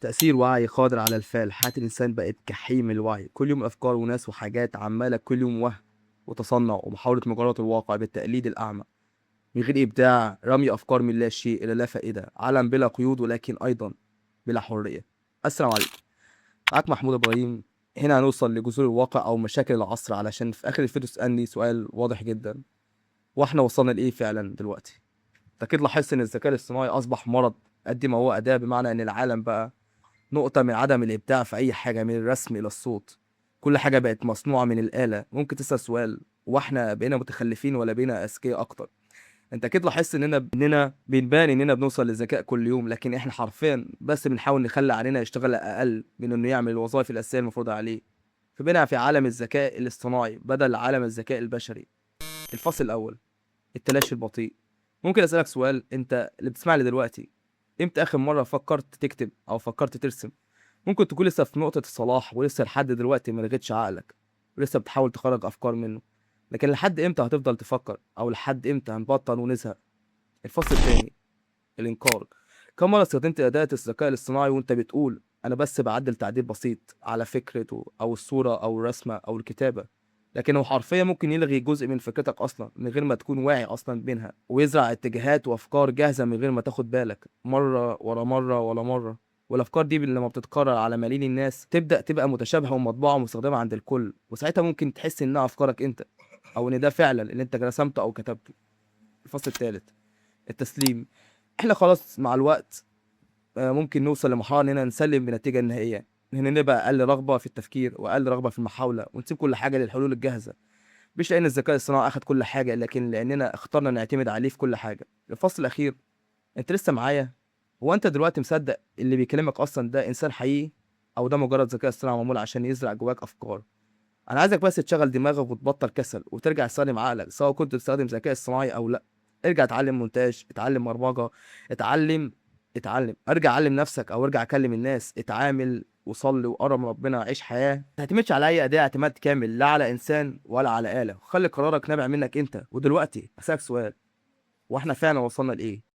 تأثير وعي قادر على الفعل. حياة الإنسان بقت جحيم الوعي، كل يوم أفكار وناس وحاجات عمالة، كل يوم وهم وتصنع ومحاولة مجاراة الواقع بالتقليد الأعمى، من غير إبداع، رمي أفكار من لا شيء إلى لا فائدة، عالم بلا قيود ولكن أيضا بلا حرية. السلام عليكم، معاك محمود إبراهيم. هنا هنوصل لجذور الواقع أو مشاكل العصر، علشان في آخر الفيديو تسألني سؤال واضح جدا: وإحنا وصلنا لإيه فعلا دلوقتي؟ أنت أكيد لاحظت إن الذكاء الاصطناعي أصبح مرض قد ما هو أداة، بمعنى إن العالم بقى نقطة من عدم الإبداع في أي حاجة، من الرسم إلى الصوت. كل حاجة بقت مصنوعة من الآلة. ممكن تسأل سؤال: واحنا بقينا متخلفين ولا بقينا أذكياء أكتر؟ أنت أكيد لاحظت إننا بنبان إننا بنوصل للذكاء كل يوم، لكن إحنا حرفيا بس بنحاول نخلي علينا يشتغل أقل من إنه يعمل الوظائف الأساسية المفروضة عليه. فبقينا في عالم الذكاء الاصطناعي بدل عالم الذكاء البشري. الفصل الأول: التلاشي البطيء. ممكن أسألك سؤال، أنت اللي بتسمعني دلوقتي، إمتى آخر مرة فكرت تكتب أو فكرت ترسم؟ ممكن تكون لسه في نقطة الصلاح، ولسه لحد دلوقتي ما لغيتش عقلك، ولسه بتحاول تخرج أفكار منه، لكن لحد إمتى هتفضل تفكر؟ أو لحد إمتى هنبطل ونزهق؟ الفصل التاني: الإنكار. كم مرة استخدمت أداة الذكاء الاصطناعي وأنت بتقول أنا بس بعدل تعديل بسيط على فكرته أو الصورة أو الرسمة أو الكتابة، لكن هو حرفيا ممكن يلغي جزء من فكرتك أصلا من غير ما تكون واعي أصلا بينها، ويزرع اتجاهات وأفكار جاهزة من غير ما تاخد بالك، مرة ورا مرة ورا مرة. والأفكار دي لما بتتكرر على ملايين الناس تبدأ تبقى متشابهة ومطبوعة ومستخدمة عند الكل، وساعتها ممكن تحس إنها أفكارك أنت، أو إن ده فعلا اللي أنت رسمته أو كتبته. الفصل التالت: التسليم. احنا خلاص مع الوقت ممكن نوصل لمرحلة اننا نسلم بنتيجة نهائية، ان نبقى اقل رغبة في التفكير واقل رغبة في المحاولة، ونسيب كل حاجة للحلول الجاهزة. مش لان الذكاء الصناعي اخد كل حاجة، لكن لاننا اخترنا نعتمد عليه في كل حاجة. الفصل الاخير: انت لسه معايا؟ هو انت دلوقتي مصدق اللي بيكلمك اصلا ده انسان حقيقي، او ده مجرد ذكاء اصطناعي معمول عشان يزرع جواك افكار؟ انا عايزك بس تشغل دماغك وتبطل كسل وترجع تستخدم عقلك، سواء كنت بتستخدم ذكاء اصطناعي او لا. ارجع اتعلم مونتاج، اتعلم برمجة، اتعلم ارجع علم نفسك، او ارجع اكلم الناس، اتعامل وصلي وقرب من ربنا، عيش حياة ما تعتمدش على اي اداة اعتماد كامل، لا على انسان ولا على آلة. خلي قرارك نابع منك انت. ودلوقتي اسالك سؤال: واحنا فعلا وصلنا لايه؟